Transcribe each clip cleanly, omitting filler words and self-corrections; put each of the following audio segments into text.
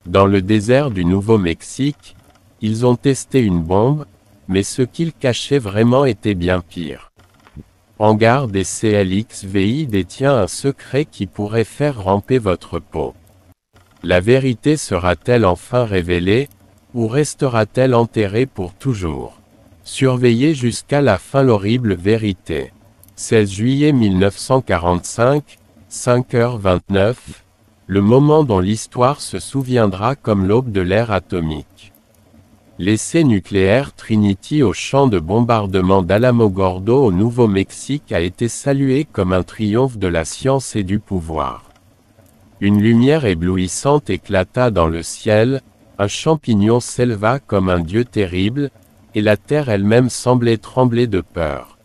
Dans le désert du Nouveau-Mexique, ils ont testé une bombe, mais ce qu'ils cachaient vraiment était bien pire. Hangar des CLXVI détient un secret qui pourrait faire ramper votre peau. La vérité sera-t-elle enfin révélée, ou restera-t-elle enterrée pour toujours? Surveillez jusqu'à la fin l'horrible vérité. 16 juillet 1945, 5h29, le moment dont l'histoire se souviendra comme l'aube de l'ère atomique. L'essai nucléaire Trinity au champ de bombardement d'Alamogordo au Nouveau-Mexique a été salué comme un triomphe de la science et du pouvoir. Une lumière éblouissante éclata dans le ciel, un champignon s'éleva comme un dieu terrible, et la terre elle-même semblait trembler de peur.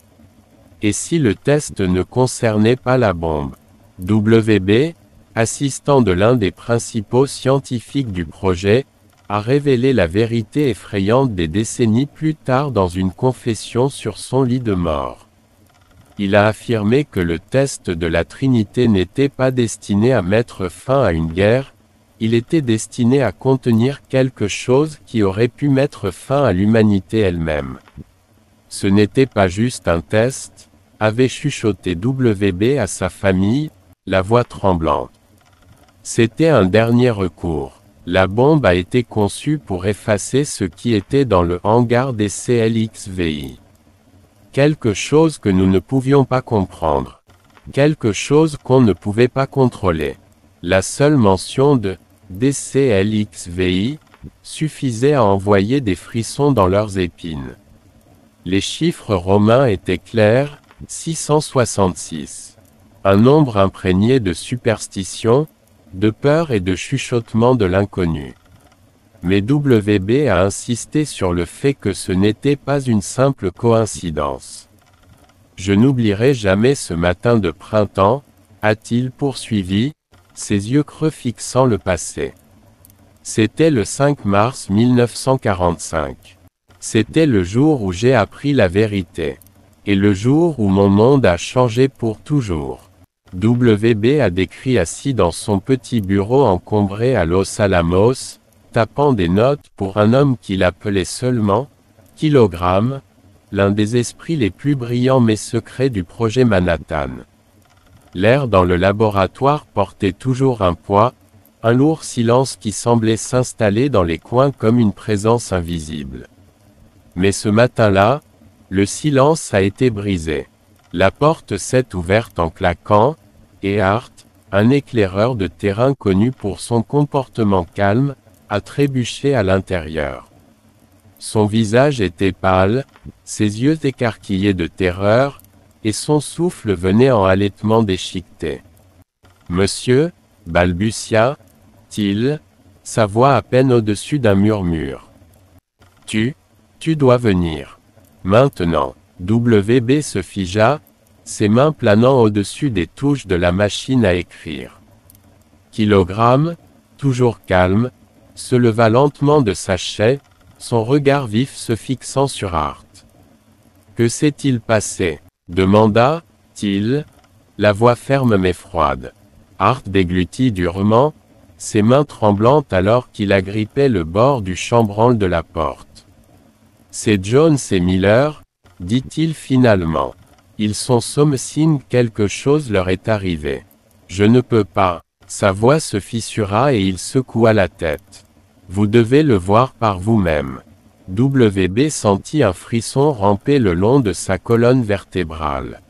Et si le test ne concernait pas la bombe? WB, assistant de l'un des principaux scientifiques du projet, a révélé la vérité effrayante des décennies plus tard dans une confession sur son lit de mort. Il a affirmé que le test de la Trinité n'était pas destiné à mettre fin à une guerre, il était destiné à contenir quelque chose qui aurait pu mettre fin à l'humanité elle-même. Ce n'était pas juste un test, avait chuchoté WB à sa famille, la voix tremblante. C'était un dernier recours. La bombe a été conçue pour effacer ce qui était dans le hangar des CLXVI. Quelque chose que nous ne pouvions pas comprendre. Quelque chose qu'on ne pouvait pas contrôler. La seule mention de DCLXVI suffisait à envoyer des frissons dans leurs épines. Les chiffres romains étaient clairs, 666. Un nombre imprégné de superstition, de peur et de chuchotement de l'inconnu. Mais WB a insisté sur le fait que ce n'était pas une simple coïncidence. Je n'oublierai jamais ce matin de printemps, a-t-il poursuivi, ses yeux creux fixant le passé. C'était le 5 mars 1945. C'était le jour où j'ai appris la vérité. Et le jour où mon monde a changé pour toujours. WB a décrit assis dans son petit bureau encombré à Los Alamos, tapant des notes pour un homme qu'il appelait seulement « Kilogramme », l'un des esprits les plus brillants mais secrets du projet Manhattan. L'air dans le laboratoire portait toujours un poids, un lourd silence qui semblait s'installer dans les coins comme une présence invisible. Mais ce matin-là, le silence a été brisé. La porte s'est ouverte en claquant, et Hart, un éclaireur de terrain connu pour son comportement calme, a trébuché à l'intérieur. Son visage était pâle, ses yeux écarquillés de terreur, et son souffle venait en halètement déchiqueté. « Monsieur » balbutia-t-il, sa voix à peine au-dessus d'un murmure. « Tu dois venir. Maintenant. » WB se figea, ses mains planant au-dessus des touches de la machine à écrire. Kilogramme, toujours calme, se leva lentement de sa chaise, son regard vif se fixant sur Hart. « Que s'est-il passé » demanda-t-il, la voix ferme mais froide. Hart déglutit durement, ses mains tremblantes alors qu'il agrippait le bord du chambranle de la porte. « C'est Jones et Miller, dit-il finalement. Ils sont sommes quelque chose leur est arrivé. Je ne peux pas. Sa voix se fissura et il secoua la tête. Vous devez le voir par vous-même. WB sentit un frisson ramper le long de sa colonne vertébrale.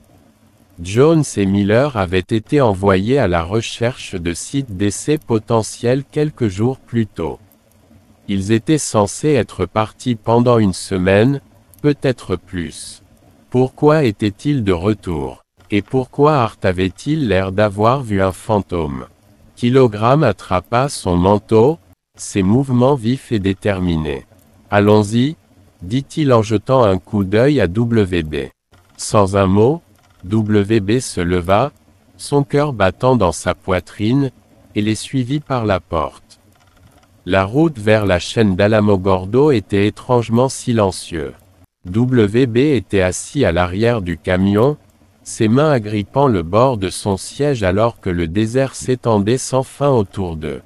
Jones et Miller avaient été envoyés à la recherche de sites d'essai potentiels quelques jours plus tôt. Ils étaient censés être partis pendant une semaine, peut-être plus. Pourquoi étaient-ils de retour? Et pourquoi Hart avait-il l'air d'avoir vu un fantôme? Kilogramme attrapa son manteau, ses mouvements vifs et déterminés. Allons-y, dit-il en jetant un coup d'œil à WB. Sans un mot, WB se leva, son cœur battant dans sa poitrine, et les suivit par la porte. La route vers la chaîne d'Alamogordo était étrangement silencieuse. WB était assis à l'arrière du camion, ses mains agrippant le bord de son siège alors que le désert s'étendait sans fin autour d'eux.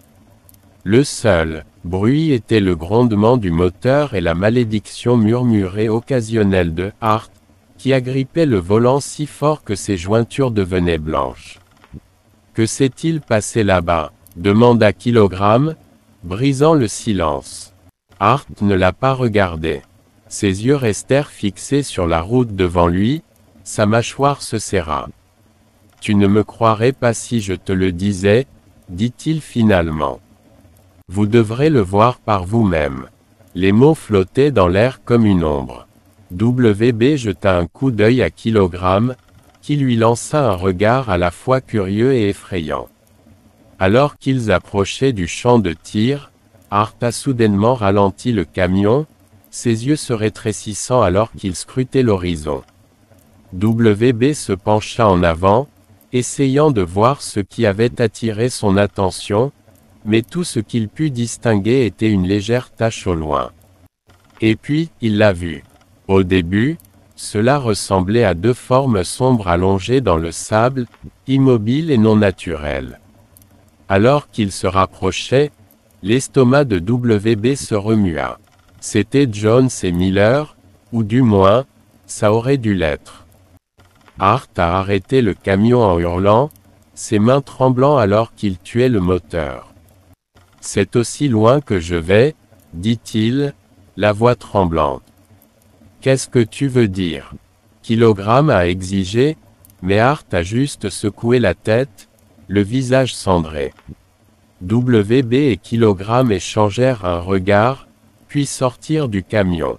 Le seul bruit était le grondement du moteur et la malédiction murmurée occasionnelle de Hart, qui agrippait le volant si fort que ses jointures devenaient blanches. « Que s'est-il passé là-bas » demanda Kilogramme, brisant le silence. Hart ne l'a pas regardé. Ses yeux restèrent fixés sur la route devant lui, sa mâchoire se serra. « Tu ne me croirais pas si je te le disais, » dit-il finalement. « Vous devrez le voir par vous-même. » Les mots flottaient dans l'air comme une ombre. WB jeta un coup d'œil à Kilogramme, qui lui lança un regard à la fois curieux et effrayant. Alors qu'ils approchaient du champ de tir, Hart a soudainement ralenti le camion, ses yeux se rétrécissant alors qu'il scrutait l'horizon. WB se pencha en avant, essayant de voir ce qui avait attiré son attention, mais tout ce qu'il put distinguer était une légère tache au loin. Et puis, il l'a vu. Au début, cela ressemblait à deux formes sombres allongées dans le sable, immobiles et non naturelles. Alors qu'il se rapprochait, l'estomac de WB se remua. C'était Jones et Miller, ou du moins, ça aurait dû l'être. Hart a arrêté le camion en hurlant, ses mains tremblant alors qu'il tuait le moteur. « C'est aussi loin que je vais, » dit-il, la voix tremblante. « Qu'est-ce que tu veux dire ?» Kilogramme a exigé, mais Hart a juste secoué la tête, le visage cendré. WB et Kilogramme échangèrent un regard, puis sortirent du camion.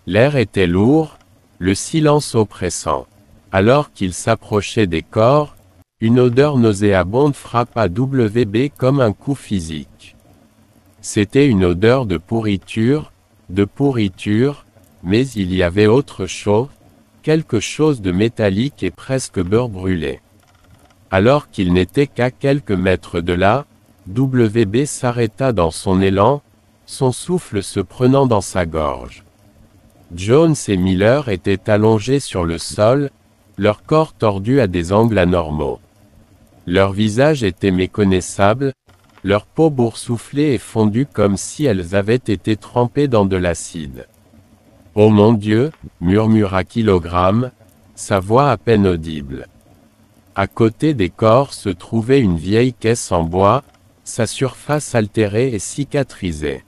L'air était lourd, le silence oppressant. Alors qu'ils s'approchaient des corps, une odeur nauséabonde frappa WB comme un coup physique. C'était une odeur de pourriture, mais il y avait autre chose, quelque chose de métallique et presque beurre brûlé. Alors qu'il n'était qu'à quelques mètres de là, WB s'arrêta dans son élan, son souffle se prenant dans sa gorge. Jones et Miller étaient allongés sur le sol, leurs corps tordus à des angles anormaux. Leurs visages étaient méconnaissables, leur peau boursouflée et fondue comme si elles avaient été trempées dans de l'acide. « Oh mon Dieu !» murmura Kilogramme, sa voix à peine audible. À côté des corps se trouvait une vieille caisse en bois, sa surface altérée et cicatrisée.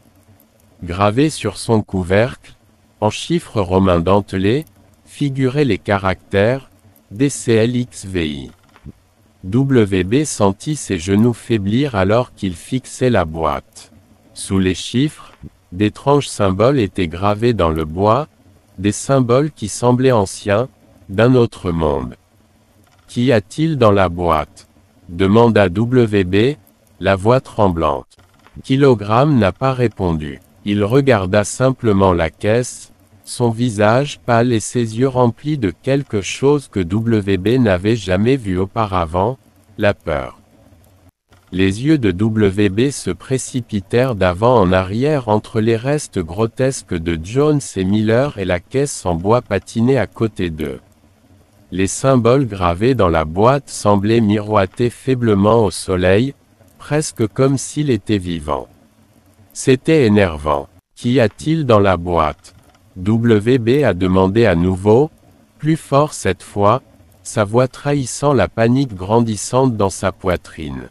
Gravée sur son couvercle, en chiffres romains dentelés, figuraient les caractères DCLXVI. WB sentit ses genoux faiblir alors qu'il fixait la boîte. Sous les chiffres, d'étranges symboles étaient gravés dans le bois, des symboles qui semblaient anciens, d'un autre monde. « Qu'y a-t-il dans la boîte ?» demanda WB, la voix tremblante. Kilogramme n'a pas répondu. Il regarda simplement la caisse, son visage pâle et ses yeux remplis de quelque chose que WB n'avait jamais vu auparavant, la peur. Les yeux de WB se précipitèrent d'avant en arrière entre les restes grotesques de Jones et Miller et la caisse en bois patinée à côté d'eux. Les symboles gravés dans la boîte semblaient miroiter faiblement au soleil, presque comme s'il était vivant. C'était énervant. « Qu'y a-t-il dans la boîte ?» WB a demandé à nouveau, plus fort cette fois, sa voix trahissant la panique grandissante dans sa poitrine.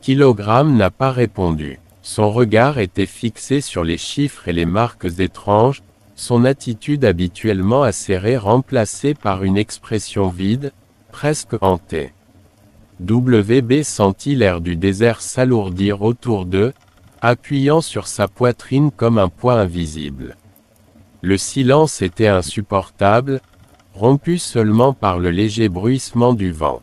Kilogramme n'a pas répondu. Son regard était fixé sur les chiffres et les marques étranges, son attitude habituellement acérée remplacée par une expression vide, presque hantée. WB sentit l'air du désert s'alourdir autour d'eux, appuyant sur sa poitrine comme un poids invisible. Le silence était insupportable, rompu seulement par le léger bruissement du vent.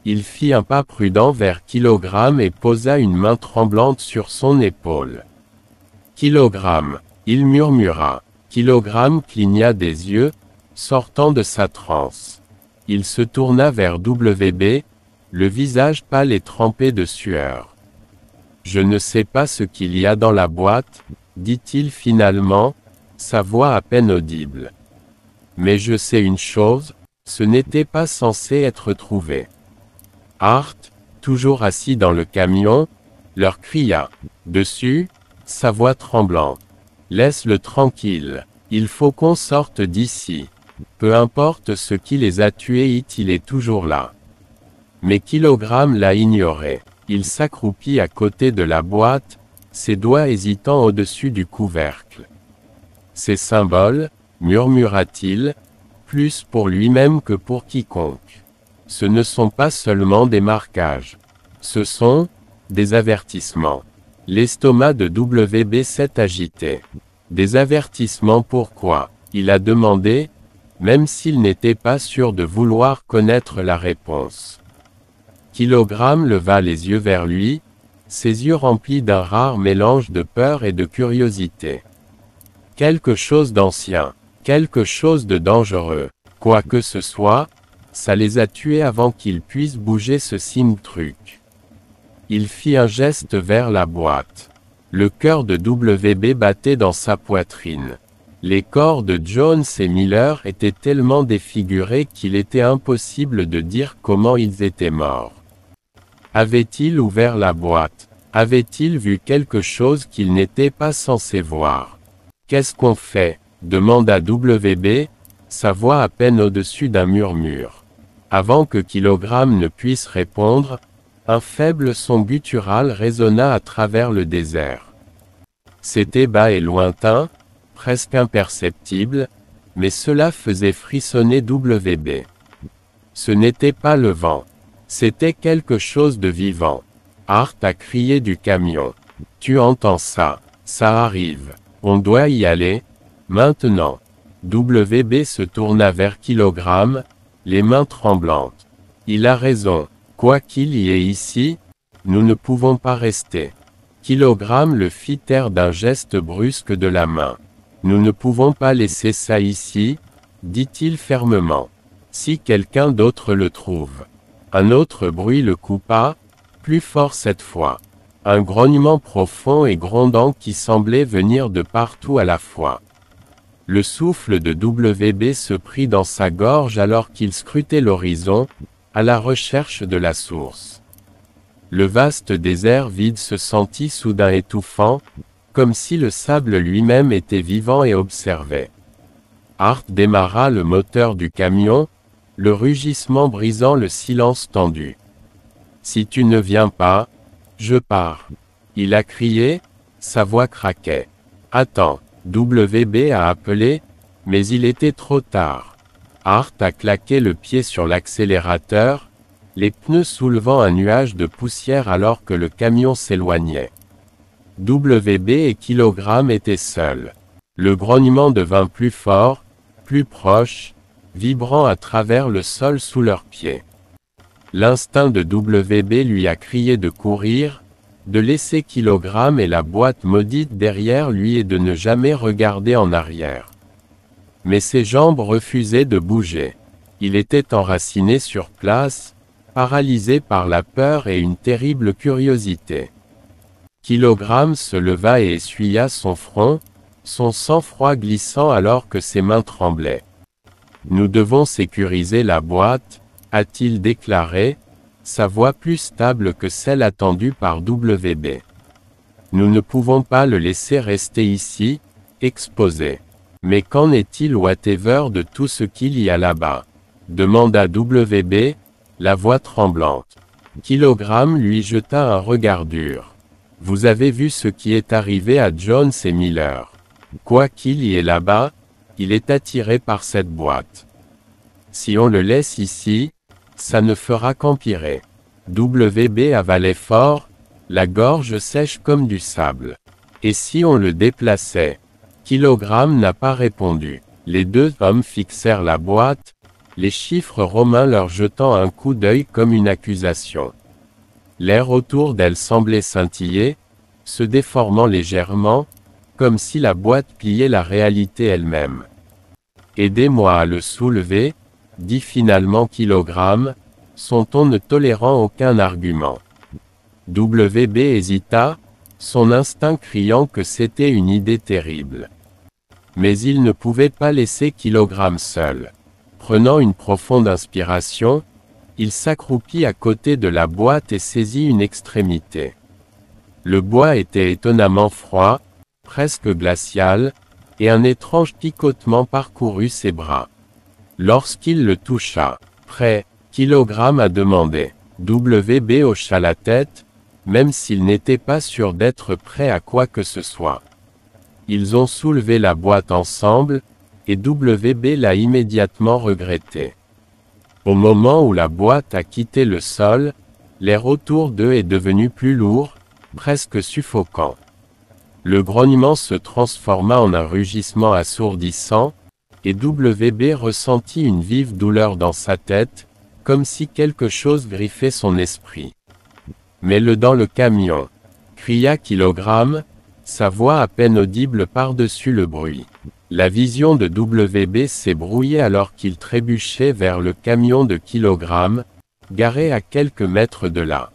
Il fit un pas prudent vers Kilogramme et posa une main tremblante sur son épaule. « Kilogramme !» il murmura. Kilogramme cligna des yeux, sortant de sa transe. Il se tourna vers WB, le visage pâle et trempé de sueur. « Je ne sais pas ce qu'il y a dans la boîte, » dit-il finalement, sa voix à peine audible. « Mais je sais une chose, ce n'était pas censé être trouvé. » Hart, toujours assis dans le camion, leur cria. Dessus, sa voix tremblante. Laisse-le tranquille. Il faut qu'on sorte d'ici. Peu importe ce qui les a tués, il est toujours là. Mais Kilogramme l'a ignoré. Il s'accroupit à côté de la boîte, ses doigts hésitant au-dessus du couvercle. Ces symboles, murmura-t-il, plus pour lui-même que pour quiconque. Ce ne sont pas seulement des marquages. Ce sont des avertissements. L'estomac de WB s'est agité. Des avertissements pourquoi? Il a demandé, même s'il n'était pas sûr de vouloir connaître la réponse. Kilogramme leva les yeux vers lui, ses yeux remplis d'un rare mélange de peur et de curiosité. Quelque chose d'ancien, quelque chose de dangereux, quoi que ce soit, ça les a tués avant qu'ils puissent bouger ce signe-truc. Il fit un geste vers la boîte. Le cœur de WB battait dans sa poitrine. Les corps de Jones et Miller étaient tellement défigurés qu'il était impossible de dire comment ils étaient morts. Avait-il ouvert la boîte? Avait-il vu quelque chose qu'il n'était pas censé voir? Qu'est-ce qu'on fait? Demanda WB, sa voix à peine au-dessus d'un murmure. Avant que Kilogramme ne puisse répondre, un faible son guttural résonna à travers le désert. C'était bas et lointain, presque imperceptible, mais cela faisait frissonner WB. Ce n'était pas le vent. C'était quelque chose de vivant. Art a crié du camion. Tu entends ça? Ça arrive. On doit y aller, maintenant. WB se tourna vers Kilogramme, les mains tremblantes. Il a raison. Quoi qu'il y ait ici, nous ne pouvons pas rester. Kilogramme le fit taire d'un geste brusque de la main. Nous ne pouvons pas laisser ça ici, dit-il fermement. Si quelqu'un d'autre le trouve. Un autre bruit le coupa, plus fort cette fois. Un grognement profond et grondant qui semblait venir de partout à la fois. Le souffle de WB se prit dans sa gorge alors qu'il scrutait l'horizon, à la recherche de la source. Le vaste désert vide se sentit soudain étouffant, comme si le sable lui-même était vivant et observait. Art démarra le moteur du camion, le rugissement brisant le silence tendu. « Si tu ne viens pas, je pars. » Il a crié, sa voix craquait. « Attends. » WB a appelé, mais il était trop tard. Art a claqué le pied sur l'accélérateur, les pneus soulevant un nuage de poussière alors que le camion s'éloignait. WB et Kilogramme étaient seuls. Le grognement devint plus fort, plus proche, vibrant à travers le sol sous leurs pieds. L'instinct de WB lui a crié de courir, de laisser Kilogramme et la boîte maudite derrière lui et de ne jamais regarder en arrière. Mais ses jambes refusaient de bouger. Il était enraciné sur place, paralysé par la peur et une terrible curiosité. Kilogramme se leva et essuya son front, son sang-froid glissant alors que ses mains tremblaient. « Nous devons sécuriser la boîte, » a-t-il déclaré, sa voix plus stable que celle attendue par WB. « Nous ne pouvons pas le laisser rester ici, exposé. » « Mais qu'en est-il whatever de tout ce qu'il y a là-bas? » demanda WB, la voix tremblante. Kilogramme lui jeta un regard dur. « Vous avez vu ce qui est arrivé à Jones et Miller. Quoi qu'il y ait là-bas, il est attiré par cette boîte. Si on le laisse ici, ça ne fera qu'empirer. » WB avalait fort, la gorge sèche comme du sable. « Et si on le déplaçait? » Kilogramme n'a pas répondu. Les deux hommes fixèrent la boîte, les chiffres romains leur jetant un coup d'œil comme une accusation. L'air autour d'elle semblait scintiller, se déformant légèrement, comme si la boîte pliait la réalité elle-même. « Aidez-moi à le soulever, » dit finalement Kilogramme, son ton ne tolérant aucun argument. WB hésita, son instinct criant que c'était une idée terrible. Mais il ne pouvait pas laisser Kilogramme seul. Prenant une profonde inspiration, il s'accroupit à côté de la boîte et saisit une extrémité. Le bois était étonnamment froid, presque glacial, et un étrange picotement parcourut ses bras. Lorsqu'il le toucha, prêt, Kilogramme a demandé. WB hocha la tête, même s'il n'était pas sûr d'être prêt à quoi que ce soit. Ils ont soulevé la boîte ensemble, et WB l'a immédiatement regretté. Au moment où la boîte a quitté le sol, l'air autour d'eux est devenu plus lourd, presque suffocant. Le grognement se transforma en un rugissement assourdissant, et WB ressentit une vive douleur dans sa tête, comme si quelque chose griffait son esprit. « Mets-le dans le camion !» cria Kilogramme, sa voix à peine audible par-dessus le bruit. La vision de WB s'est brouillée alors qu'il trébuchait vers le camion de Kilogramme, garé à quelques mètres de là.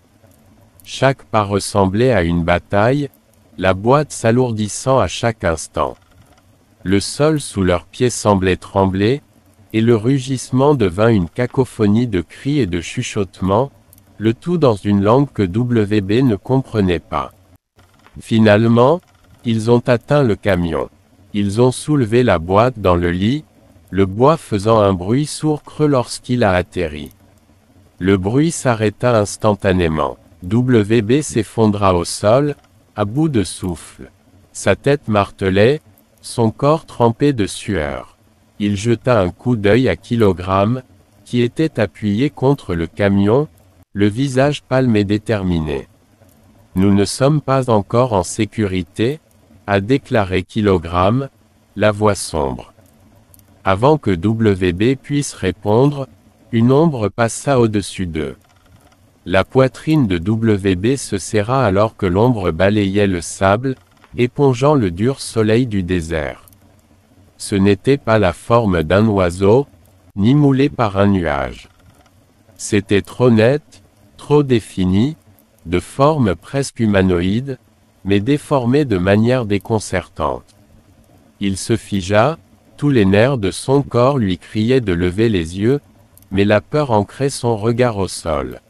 Chaque pas ressemblait à une bataille, la boîte s'alourdissant à chaque instant. Le sol sous leurs pieds semblait trembler, et le rugissement devint une cacophonie de cris et de chuchotements, le tout dans une langue que WB ne comprenait pas. Finalement, ils ont atteint le camion. Ils ont soulevé la boîte dans le lit, le bois faisant un bruit sourd creux lorsqu'il a atterri. Le bruit s'arrêta instantanément. WB s'effondra au sol, à bout de souffle. Sa tête martelait, son corps trempé de sueur. Il jeta un coup d'œil à Kilogramme, qui était appuyé contre le camion, le visage pâle et déterminé. « Nous ne sommes pas encore en sécurité », a déclaré Kilogramme, la voix sombre. Avant que WB puisse répondre, une ombre passa au-dessus d'eux. La poitrine de WB se serra alors que l'ombre balayait le sable, épongeant le dur soleil du désert. Ce n'était pas la forme d'un oiseau, ni moulé par un nuage. C'était trop net, trop défini, de forme presque humanoïde, mais déformé de manière déconcertante. Il se figea, tous les nerfs de son corps lui criaient de lever les yeux, mais la peur ancrait son regard au sol.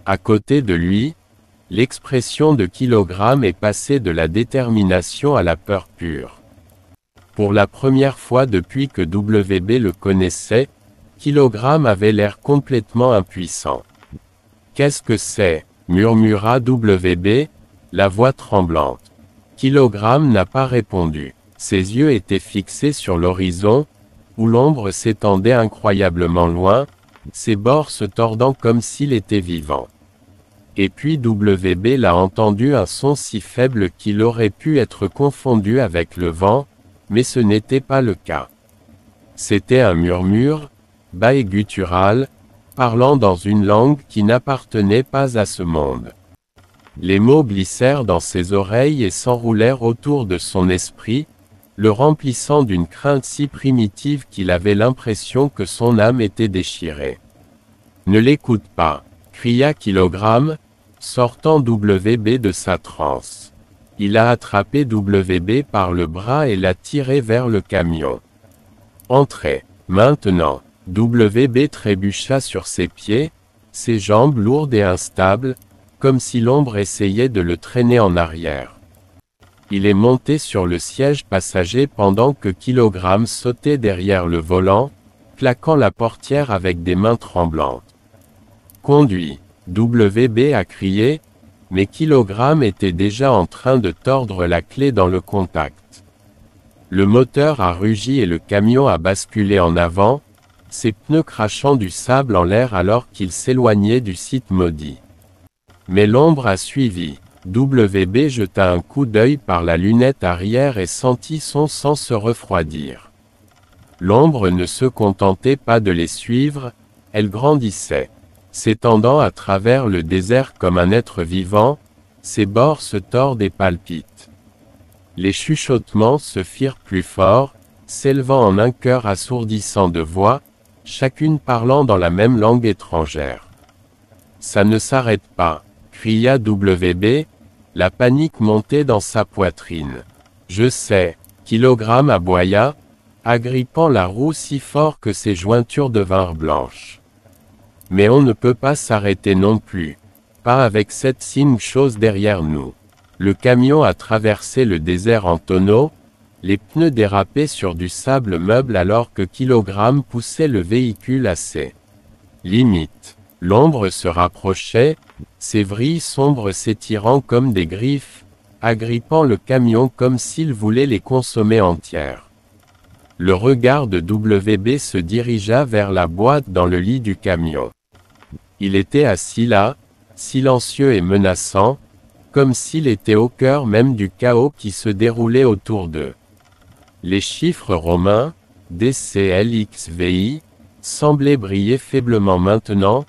À côté de lui, l'expression de Kilogramme est passée de la détermination à la peur pure. Pour la première fois depuis que WB le connaissait, Kilogramme avait l'air complètement impuissant. « Qu'est-ce que c'est ?» murmura WB, la voix tremblante. Kilogramme n'a pas répondu. Ses yeux étaient fixés sur l'horizon, où l'ombre s'étendait incroyablement loin, ses bords se tordant comme s'il était vivant. Et puis WB l'a entendu un son si faible qu'il aurait pu être confondu avec le vent, mais ce n'était pas le cas. C'était un murmure, bas et guttural, parlant dans une langue qui n'appartenait pas à ce monde. Les mots glissèrent dans ses oreilles et s'enroulèrent autour de son esprit, le remplissant d'une crainte si primitive qu'il avait l'impression que son âme était déchirée. « Ne l'écoute pas !» cria Kilogramme, sortant WB de sa transe. Il a attrapé WB par le bras et l'a tiré vers le camion. « Entrez, maintenant !» WB trébucha sur ses pieds, ses jambes lourdes et instables, comme si l'ombre essayait de le traîner en arrière. Il est monté sur le siège passager pendant que Kilogramme sautait derrière le volant, claquant la portière avec des mains tremblantes. « Conduis !» WB a crié, mais Kilogramme était déjà en train de tordre la clé dans le contact. Le moteur a rugi et le camion a basculé en avant, ses pneus crachant du sable en l'air alors qu'il s'éloignait du site maudit. Mais l'ombre a suivi. WB jeta un coup d'œil par la lunette arrière et sentit son sang se refroidir. L'ombre ne se contentait pas de les suivre, elle grandissait. S'étendant à travers le désert comme un être vivant, ses bords se tordent et palpitent. Les chuchotements se firent plus forts, s'élevant en un chœur assourdissant de voix, chacune parlant dans la même langue étrangère. « Ça ne s'arrête pas !» cria WB, la panique montait dans sa poitrine. « Je sais !» Kilogramme aboya, agrippant la roue si fort que ses jointures devinrent blanches. Mais on ne peut pas s'arrêter non plus. Pas avec cette signe chose derrière nous. Le camion a traversé le désert en tonneau, les pneus dérapaient sur du sable meuble alors que Kilogramme poussait le véhicule à ses limites. L'ombre se rapprochait, ses vrilles sombres s'étirant comme des griffes, agrippant le camion comme s'il voulait les consommer entières. Le regard de WB se dirigea vers la boîte dans le lit du camion. Il était assis là, silencieux et menaçant, comme s'il était au cœur même du chaos qui se déroulait autour d'eux. Les chiffres romains, DCLXVI, semblaient briller faiblement maintenant,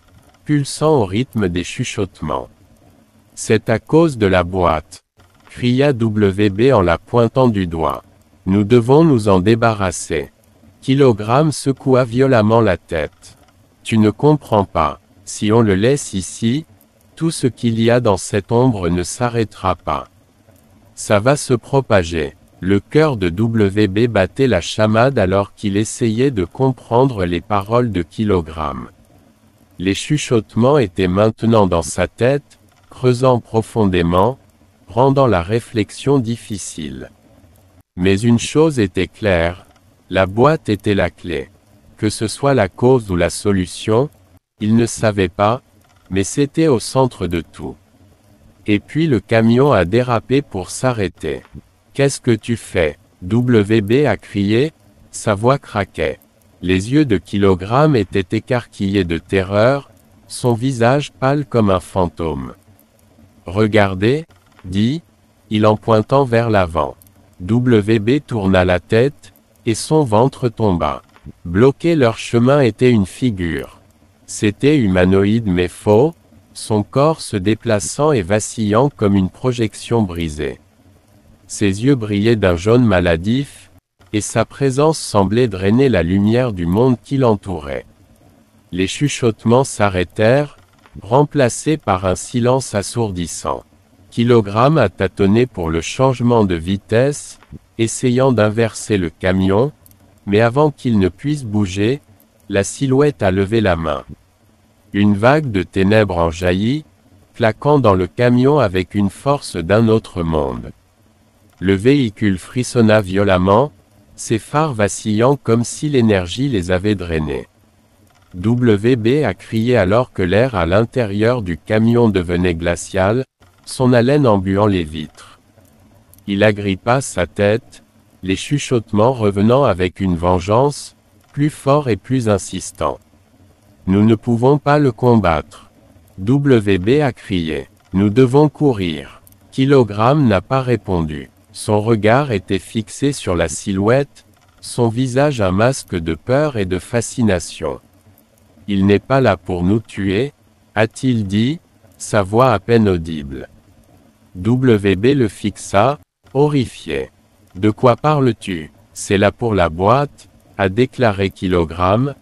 pulsant au rythme des chuchotements. « C'est à cause de la boîte !» cria WB en la pointant du doigt. « Nous devons nous en débarrasser. » Kilogramme secoua violemment la tête. « Tu ne comprends pas. Si on le laisse ici, tout ce qu'il y a dans cette ombre ne s'arrêtera pas. Ça va se propager. » Le cœur de WB battait la chamade alors qu'il essayait de comprendre les paroles de Kilogramme. Les chuchotements étaient maintenant dans sa tête, creusant profondément, rendant la réflexion difficile. Mais une chose était claire, la boîte était la clé. Que ce soit la cause ou la solution, il ne savait pas, mais c'était au centre de tout. Et puis le camion a dérapé pour s'arrêter. « Qu'est-ce que tu fais ?» WB a crié, sa voix craquait. Les yeux de Kilogramme étaient écarquillés de terreur, son visage pâle comme un fantôme. « Regardez, dit-il en pointant vers l'avant. WB tourna la tête, et son ventre tomba. Bloquer leur chemin était une figure. C'était humanoïde mais faux, son corps se déplaçant et vacillant comme une projection brisée. Ses yeux brillaient d'un jaune maladif, et sa présence semblait drainer la lumière du monde qui l'entourait. Les chuchotements s'arrêtèrent, remplacés par un silence assourdissant. Kilogramme a tâtonné pour le changement de vitesse, essayant d'inverser le camion, mais avant qu'il ne puisse bouger, la silhouette a levé la main. Une vague de ténèbres en jaillit, claquant dans le camion avec une force d'un autre monde. Le véhicule frissonna violemment, ses phares vacillant comme si l'énergie les avait drainés. WB a crié alors que l'air à l'intérieur du camion devenait glacial, son haleine embuant les vitres. Il agrippa sa tête, les chuchotements revenant avec une vengeance, plus fort et plus insistant. « Nous ne pouvons pas le combattre. » WB a crié. « Nous devons courir. » Kilogramme n'a pas répondu. Son regard était fixé sur la silhouette, son visage un masque de peur et de fascination. « Il n'est pas là pour nous tuer, » a-t-il dit, sa voix à peine audible. WB le fixa, horrifié. « De quoi parles-tu ? C'est là pour la boîte, » a déclaré Kilogramme,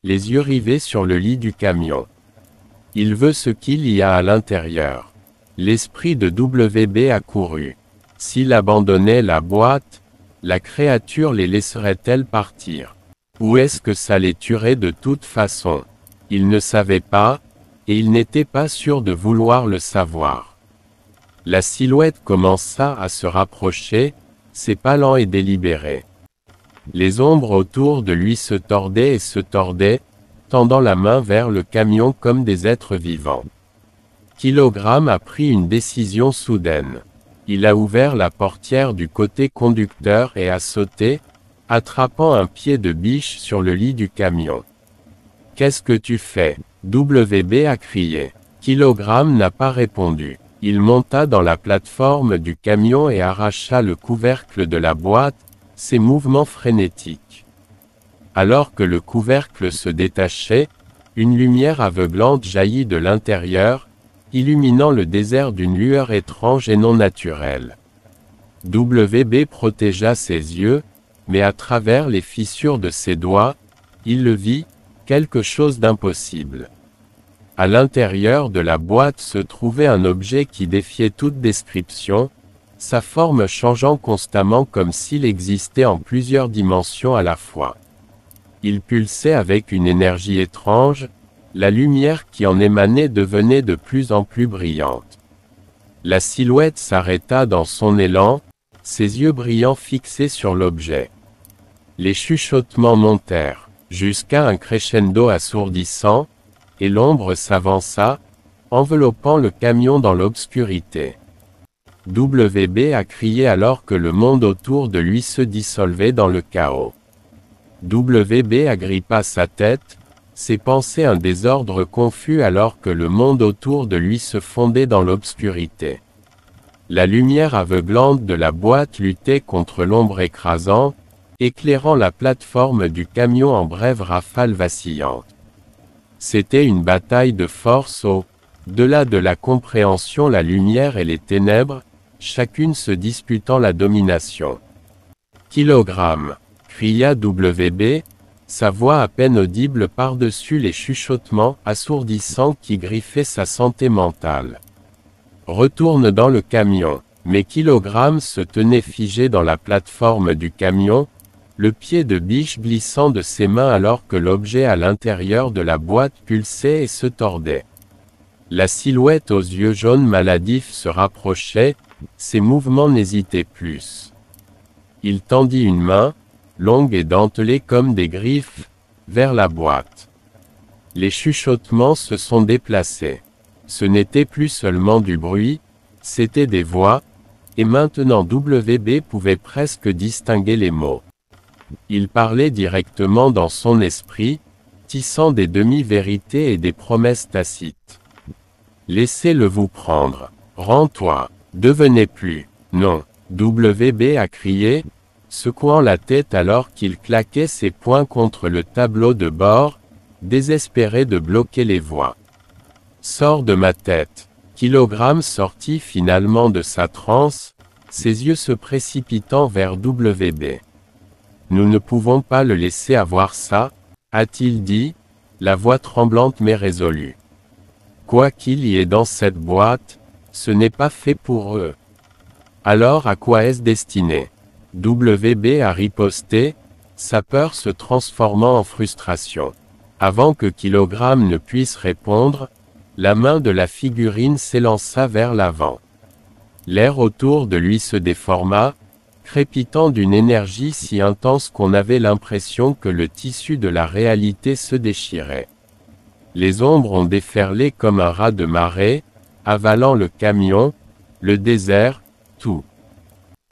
les yeux rivés sur le lit du camion. « Il veut ce qu'il y a à l'intérieur. » L'esprit de WB a couru. S'il abandonnait la boîte, la créature les laisserait-elle partir? Ou est-ce que ça les tuerait de toute façon? Il ne savait pas, et il n'était pas sûr de vouloir le savoir. La silhouette commença à se rapprocher, ses pas lents et délibérés. Les ombres autour de lui se tordaient et se tordaient, tendant la main vers le camion comme des êtres vivants. Kilogramme a pris une décision soudaine. Il a ouvert la portière du côté conducteur et a sauté, attrapant un pied de biche sur le lit du camion. « Qu'est-ce que tu fais ?» WB a crié. Kilogramme n'a pas répondu. Il monta dans la plateforme du camion et arracha le couvercle de la boîte, ses mouvements frénétiques. Alors que le couvercle se détachait, une lumière aveuglante jaillit de l'intérieur, illuminant le désert d'une lueur étrange et non naturelle. WB protégea ses yeux, mais à travers les fissures de ses doigts, il le vit, quelque chose d'impossible. À l'intérieur de la boîte se trouvait un objet qui défiait toute description, sa forme changeant constamment comme s'il existait en plusieurs dimensions à la fois. Il pulsait avec une énergie étrange, la lumière qui en émanait devenait de plus en plus brillante. La silhouette s'arrêta dans son élan, ses yeux brillants fixés sur l'objet. Les chuchotements montèrent, jusqu'à un crescendo assourdissant, et l'ombre s'avança, enveloppant le camion dans l'obscurité. WB a crié alors que le monde autour de lui se dissolvait dans le chaos. WB agrippa sa tête, ses pensées un désordre confus alors que le monde autour de lui se fondait dans l'obscurité. La lumière aveuglante de la boîte luttait contre l'ombre écrasante, éclairant la plateforme du camion en brèves rafales vacillantes. C'était une bataille de force au-delà de la compréhension, la lumière et les ténèbres, chacune se disputant la domination. Kilogramme, cria WB, sa voix à peine audible par-dessus les chuchotements assourdissants qui griffaient sa santé mentale. Retourne dans le camion. Mais Kilogramme se tenait figé dans la plateforme du camion, le pied de biche glissant de ses mains alors que l'objet à l'intérieur de la boîte pulsait et se tordait. La silhouette aux yeux jaunes maladifs se rapprochait, ses mouvements n'hésitaient plus. Il tendit une main, longue et dentelée comme des griffes, vers la boîte. Les chuchotements se sont déplacés. Ce n'était plus seulement du bruit, c'était des voix, et maintenant WB pouvait presque distinguer les mots. Il parlait directement dans son esprit, tissant des demi-vérités et des promesses tacites. Laissez-le vous prendre. Rends-toi. Devenez plus. Non. WB a crié, secouant la tête alors qu'il claquait ses poings contre le tableau de bord, désespéré de bloquer les voies. Sors de ma tête. Kilogramme sortit finalement de sa transe, ses yeux se précipitant vers WB. Nous ne pouvons pas le laisser avoir ça, a-t-il dit, la voix tremblante mais résolue. Quoi qu'il y ait dans cette boîte, ce n'est pas fait pour eux. Alors à quoi est-ce destiné? WB a riposté, sa peur se transformant en frustration. Avant que Kilogramme ne puisse répondre, la main de la figurine s'élança vers l'avant. L'air autour de lui se déforma, crépitant d'une énergie si intense qu'on avait l'impression que le tissu de la réalité se déchirait. Les ombres ont déferlé comme un raz de marée, avalant le camion, le désert, tout.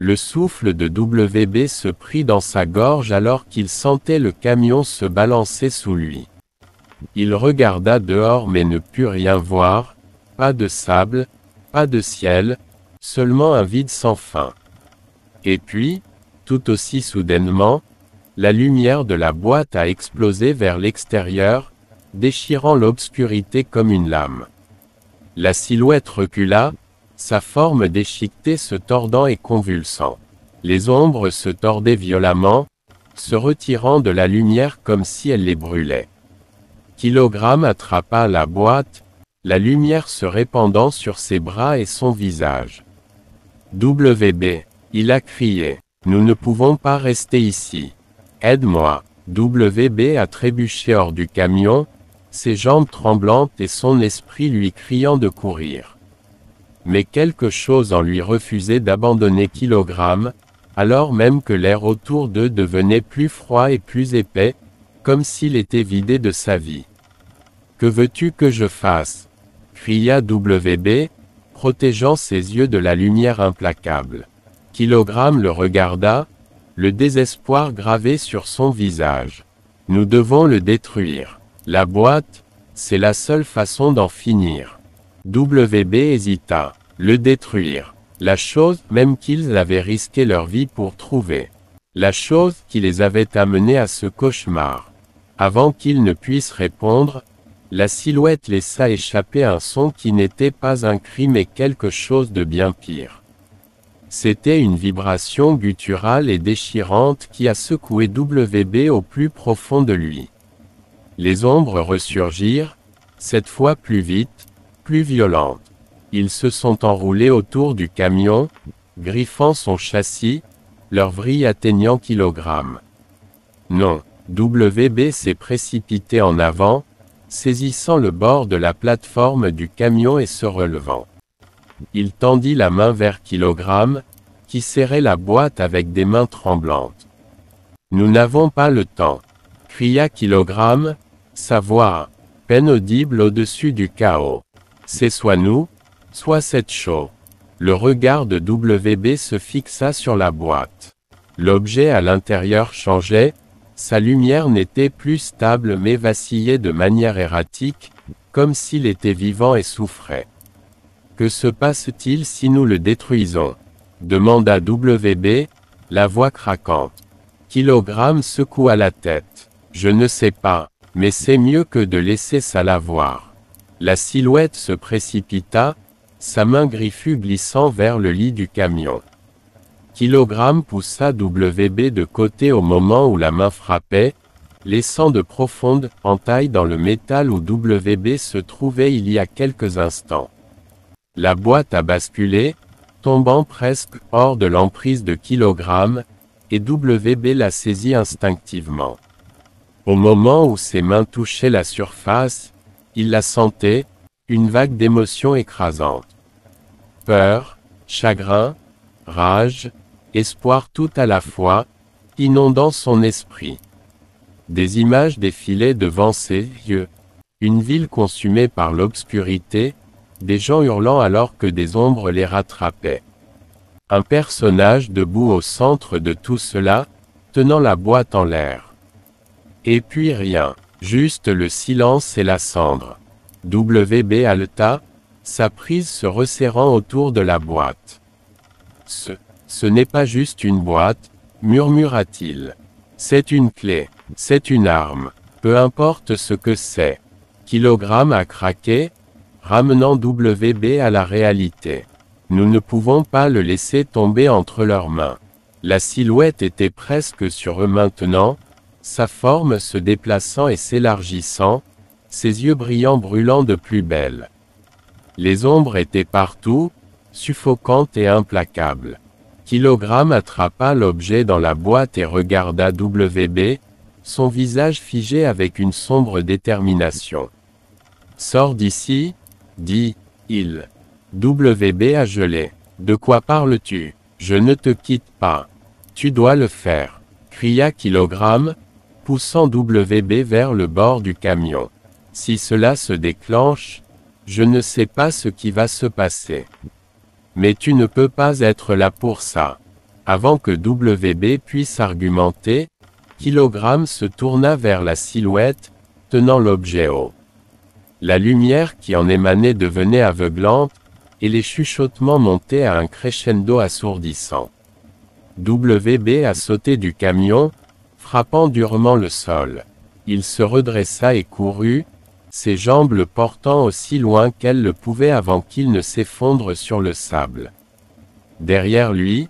Le souffle de WB se prit dans sa gorge alors qu'il sentait le camion se balancer sous lui. Il regarda dehors mais ne put rien voir, pas de sable, pas de ciel, seulement un vide sans fin. Et puis, tout aussi soudainement, la lumière de la boîte a explosé vers l'extérieur, déchirant l'obscurité comme une lame. La silhouette recula, sa forme déchiquetée se tordant et convulsant. Les ombres se tordaient violemment, se retirant de la lumière comme si elle les brûlait. Kilogramme attrapa la boîte, la lumière se répandant sur ses bras et son visage. WB. Il a crié. Nous ne pouvons pas rester ici. Aide-moi. WB a trébuché hors du camion, ses jambes tremblantes et son esprit lui criant de courir. Mais quelque chose en lui refusait d'abandonner Kilogramme, alors même que l'air autour d'eux devenait plus froid et plus épais, comme s'il était vidé de sa vie. Que veux-tu que je fasse? Cria WB, protégeant ses yeux de la lumière implacable. Kilogramme le regarda, le désespoir gravé sur son visage. Nous devons le détruire. La boîte, c'est la seule façon d'en finir. WB hésita. Le détruire. La chose même qu'ils avaient risqué leur vie pour trouver. La chose qui les avait amenés à ce cauchemar. Avant qu'ils ne puissent répondre, la silhouette laissa échapper un son qui n'était pas un cri mais quelque chose de bien pire. C'était une vibration gutturale et déchirante qui a secoué WB au plus profond de lui. Les ombres ressurgirent, cette fois plus vite, plus violentes. Ils se sont enroulés autour du camion, griffant son châssis, leur vrille atteignant Kilogramme. Non, WB s'est précipité en avant, saisissant le bord de la plateforme du camion et se relevant. il tendit la main vers Kilogramme, qui serrait la boîte avec des mains tremblantes. « Nous n'avons pas le temps !» cria Kilogramme, sa voix à peine audible au-dessus du chaos. « C'est soit nous, soit cette chaud. » Le regard de WB se fixa sur la boîte. L'objet à l'intérieur changeait, sa lumière n'était plus stable mais vacillait de manière erratique, comme s'il était vivant et souffrait. « Que se passe-t-il si nous le détruisons ?» demanda WB, la voix craquante. Kilogramme secoua la tête. « Je ne sais pas, mais c'est mieux que de laisser ça l'avoir. » La silhouette se précipita, sa main griffue glissant vers le lit du camion. Kilogramme poussa WB de côté au moment où la main frappait, laissant de profondes entailles dans le métal où WB se trouvait il y a quelques instants. La boîte a basculé, tombant presque hors de l'emprise de Kilogramme, et WB la saisit instinctivement. Au moment où ses mains touchaient la surface, il la sentait, une vague d'émotions écrasantes. Peur, chagrin, rage, espoir tout à la fois, inondant son esprit. Des images défilaient devant ses yeux. Une ville consumée par l'obscurité, des gens hurlant alors que des ombres les rattrapaient. Un personnage debout au centre de tout cela, tenant la boîte en l'air. Et puis rien, juste le silence et la cendre. WB haleta, sa prise se resserrant autour de la boîte. Ce n'est pas juste une boîte, murmura-t-il. C'est une clé, c'est une arme, peu importe ce que c'est. Kilogramme a craqué, ramenant WB à la réalité. Nous ne pouvons pas le laisser tomber entre leurs mains. La silhouette était presque sur eux maintenant, sa forme se déplaçant et s'élargissant, ses yeux brûlant de plus belle. Les ombres étaient partout, suffocantes et implacables. Kilogramme attrapa l'objet dans la boîte et regarda WB, son visage figé avec une sombre détermination. « Sors d'ici, » dit-il. WB a gelé. « De quoi parles-tu ? Je ne te quitte pas. Tu dois le faire, » cria Kilogramme, poussant WB vers le bord du camion. « Si cela se déclenche, je ne sais pas ce qui va se passer. Mais tu ne peux pas être là pour ça. » Avant que WB puisse argumenter, Kilogramme se tourna vers la silhouette, tenant l'objet haut. La lumière qui en émanait devenait aveuglante, et les chuchotements montaient à un crescendo assourdissant. WB a sauté du camion, frappant durement le sol. Il se redressa et courut, ses jambes le portant aussi loin qu'elles le pouvaient avant qu'il ne s'effondre sur le sable. Derrière lui,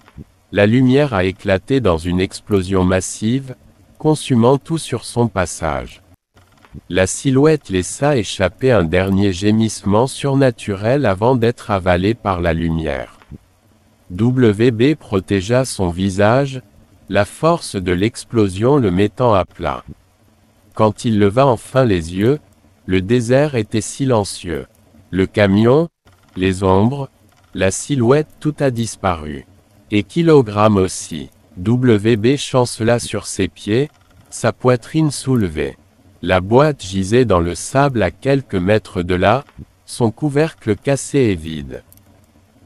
la lumière a éclaté dans une explosion massive, consumant tout sur son passage. La silhouette laissa échapper un dernier gémissement surnaturel avant d'être avalée par la lumière. WB protégea son visage, la force de l'explosion le mettant à plat. Quand il leva enfin les yeux, le désert était silencieux. Le camion, les ombres, la silhouette, tout a disparu. Et Kilogramme aussi. WB chancela sur ses pieds, sa poitrine soulevée. La boîte gisait dans le sable à quelques mètres de là, son couvercle cassé et vide.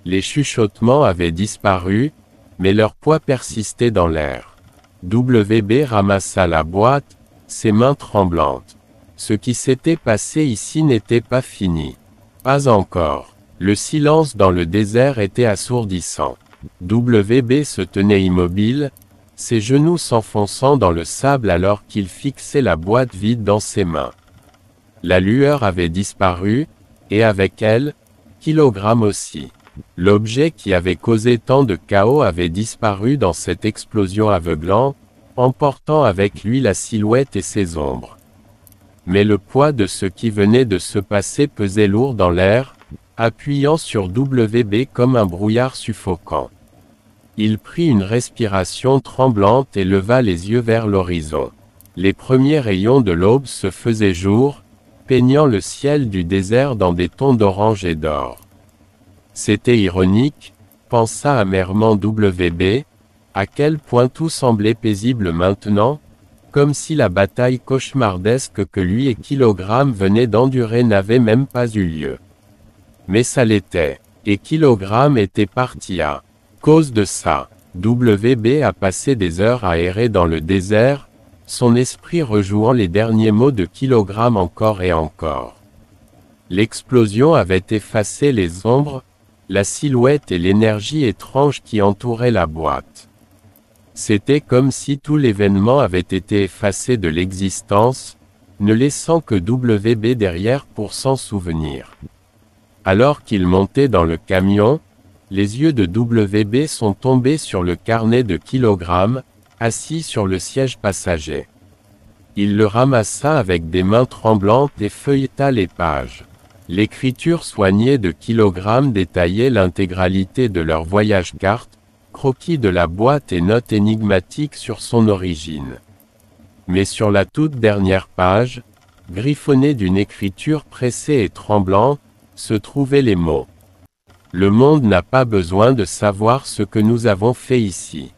Les chuchotements avaient disparu, mais leur poids persistait dans l'air. WB ramassa la boîte, ses mains tremblantes. Ce qui s'était passé ici n'était pas fini. Pas encore. Le silence dans le désert était assourdissant. WB se tenait immobile, ses genoux s'enfonçant dans le sable alors qu'il fixait la boîte vide dans ses mains. La lueur avait disparu, et avec elle, Kilogramme aussi. L'objet qui avait causé tant de chaos avait disparu dans cette explosion aveuglante, emportant avec lui la silhouette et ses ombres. Mais le poids de ce qui venait de se passer pesait lourd dans l'air, appuyant sur WB comme un brouillard suffocant. Il prit une respiration tremblante et leva les yeux vers l'horizon. Les premiers rayons de l'aube se faisaient jour, peignant le ciel du désert dans des tons d'orange et d'or. C'était ironique, pensa amèrement WB, à quel point tout semblait paisible maintenant, comme si la bataille cauchemardesque que lui et Kilogramme venaient d'endurer n'avait même pas eu lieu. Mais ça l'était, et Kilogramme était parti à cause de ça. WB a passé des heures à errer dans le désert, son esprit rejouant les derniers mots de Kilogramme encore et encore. L'explosion avait effacé les ombres, la silhouette et l'énergie étrange qui entouraient la boîte. C'était comme si tout l'événement avait été effacé de l'existence, ne laissant que WB derrière pour s'en souvenir. Alors qu'il montait dans le camion, les yeux de WB sont tombés sur le carnet de Kilogramme, assis sur le siège passager. Il le ramassa avec des mains tremblantes et feuilleta les pages. L'écriture soignée de Kilogramme détaillait l'intégralité de leur voyage carte, croquis de la boîte et notes énigmatiques sur son origine. Mais sur la toute dernière page, griffonnée d'une écriture pressée et tremblante, se trouvaient les mots. Le monde n'a pas besoin de savoir ce que nous avons fait ici.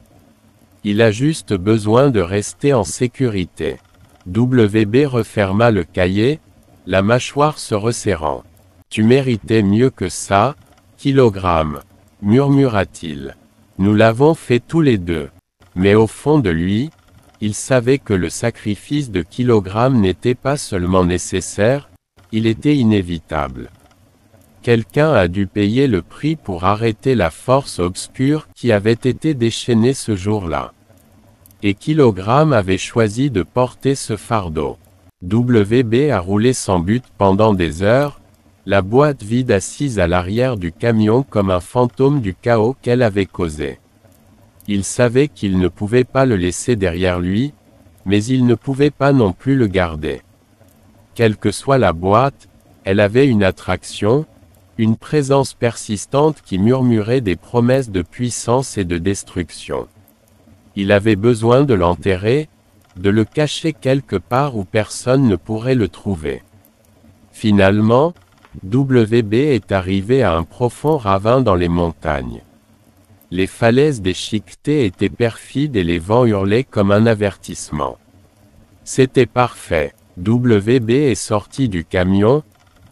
Il a juste besoin de rester en sécurité. WB referma le cahier, la mâchoire se resserrant. Tu méritais mieux que ça, Kilogramme, murmura-t-il. Nous l'avons fait tous les deux. Mais au fond de lui, il savait que le sacrifice de Kilogramme n'était pas seulement nécessaire, il était inévitable. Quelqu'un a dû payer le prix pour arrêter la force obscure qui avait été déchaînée ce jour-là. Et Kilogramme avait choisi de porter ce fardeau. WB a roulé sans but pendant des heures, la boîte vide assise à l'arrière du camion comme un fantôme du chaos qu'elle avait causé. Il savait qu'il ne pouvait pas le laisser derrière lui, mais il ne pouvait pas non plus le garder. Quelle que soit la boîte, elle avait une attraction, une présence persistante qui murmurait des promesses de puissance et de destruction. Il avait besoin de l'enterrer, de le cacher quelque part où personne ne pourrait le trouver. Finalement, WB est arrivé à un profond ravin dans les montagnes. Les falaises déchiquetées étaient perfides et les vents hurlaient comme un avertissement. C'était parfait. WB est sorti du camion,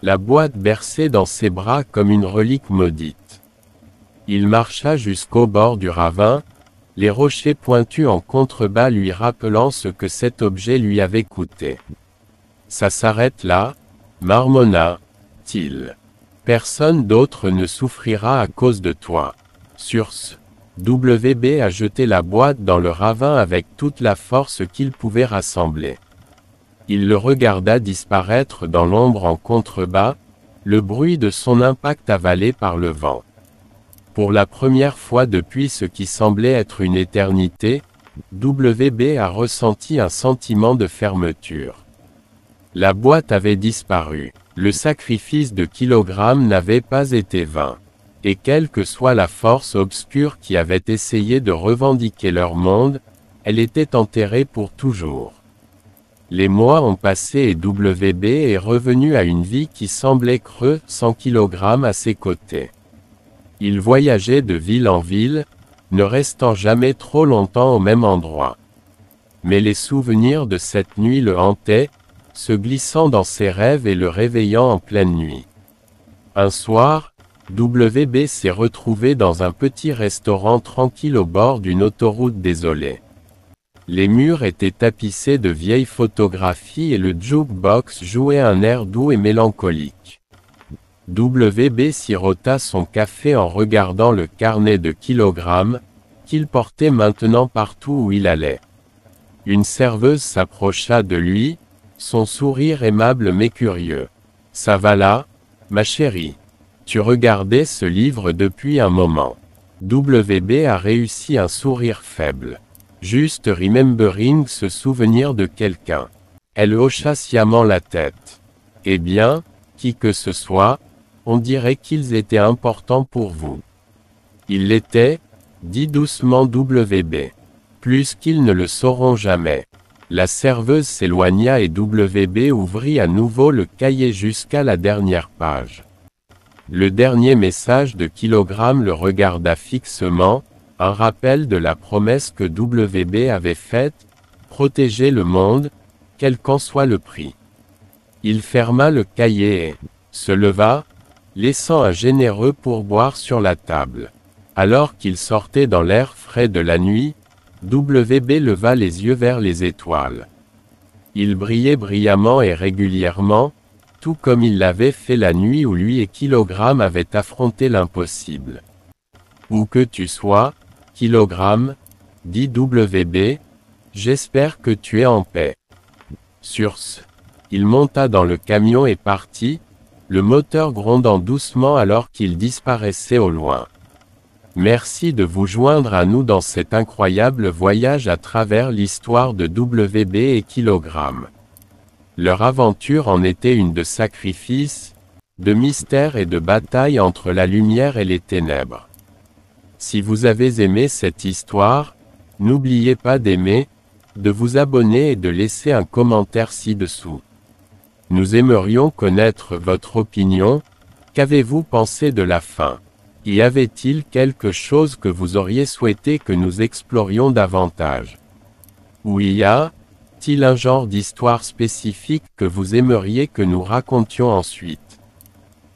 la boîte bercée dans ses bras comme une relique maudite. Il marcha jusqu'au bord du ravin, les rochers pointus en contrebas lui rappelant ce que cet objet lui avait coûté. Ça s'arrête là, marmonna-t-il. Personne d'autre ne souffrira à cause de toi. Sur ce, WB a jeté la boîte dans le ravin avec toute la force qu'il pouvait rassembler. Il le regarda disparaître dans l'ombre en contrebas, le bruit de son impact avalé par le vent. Pour la première fois depuis ce qui semblait être une éternité, WB a ressenti un sentiment de fermeture. La boîte avait disparu. Le sacrifice de Kilogramme n'avait pas été vain. Et quelle que soit la force obscure qui avait essayé de revendiquer leur monde, elle était enterrée pour toujours. Les mois ont passé et WB est revenu à une vie qui semblait creuser sans Kilogramme à ses côtés. Il voyageait de ville en ville, ne restant jamais trop longtemps au même endroit. Mais les souvenirs de cette nuit le hantaient, se glissant dans ses rêves et le réveillant en pleine nuit. Un soir, WB s'est retrouvé dans un petit restaurant tranquille au bord d'une autoroute désolée. Les murs étaient tapissés de vieilles photographies et le jukebox jouait un air doux et mélancolique. WB sirota son café en regardant le carnet de Kilogramme, qu'il portait maintenant partout où il allait. Une serveuse s'approcha de lui, son sourire aimable mais curieux. « Ça va là, ma chérie? Tu regardais ce livre depuis un moment. » WB a réussi un sourire faible. Juste remembering se souvenir de quelqu'un. Elle hocha sciemment la tête. « Eh bien, qui que ce soit, on dirait qu'ils étaient importants pour vous. » « Ils l'étaient, » dit doucement WB. « Plus qu'ils ne le sauront jamais. » La serveuse s'éloigna et WB ouvrit à nouveau le cahier jusqu'à la dernière page. Le dernier message de Kilogramme le regarda fixement, un rappel de la promesse que WB avait faite, protéger le monde, quel qu'en soit le prix. Il ferma le cahier et se leva, laissant un généreux pourboire sur la table. Alors qu'il sortait dans l'air frais de la nuit, WB leva les yeux vers les étoiles. Ils brillaient brillamment et régulièrement, tout comme il l'avait fait la nuit où lui et Kilogramme avaient affronté l'impossible. Où que tu sois, Kilogramme, dit WB, j'espère que tu es en paix. Sur ce, il monta dans le camion et partit, le moteur grondant doucement alors qu'il disparaissait au loin. Merci de vous joindre à nous dans cet incroyable voyage à travers l'histoire de WB et Kilogramme. Leur aventure en était une de sacrifice, de mystère et de bataille entre la lumière et les ténèbres. Si vous avez aimé cette histoire, n'oubliez pas d'aimer, de vous abonner et de laisser un commentaire ci-dessous. Nous aimerions connaître votre opinion, qu'avez-vous pensé de la fin ? Y avait-il quelque chose que vous auriez souhaité que nous explorions davantage? Ou y a-t-il un genre d'histoire spécifique que vous aimeriez que nous racontions ensuite?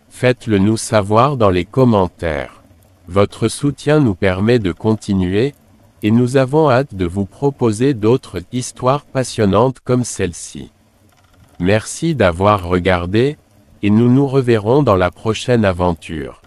Faites-le nous savoir dans les commentaires. Votre soutien nous permet de continuer, et nous avons hâte de vous proposer d'autres histoires passionnantes comme celle-ci. Merci d'avoir regardé, et nous nous reverrons dans la prochaine aventure.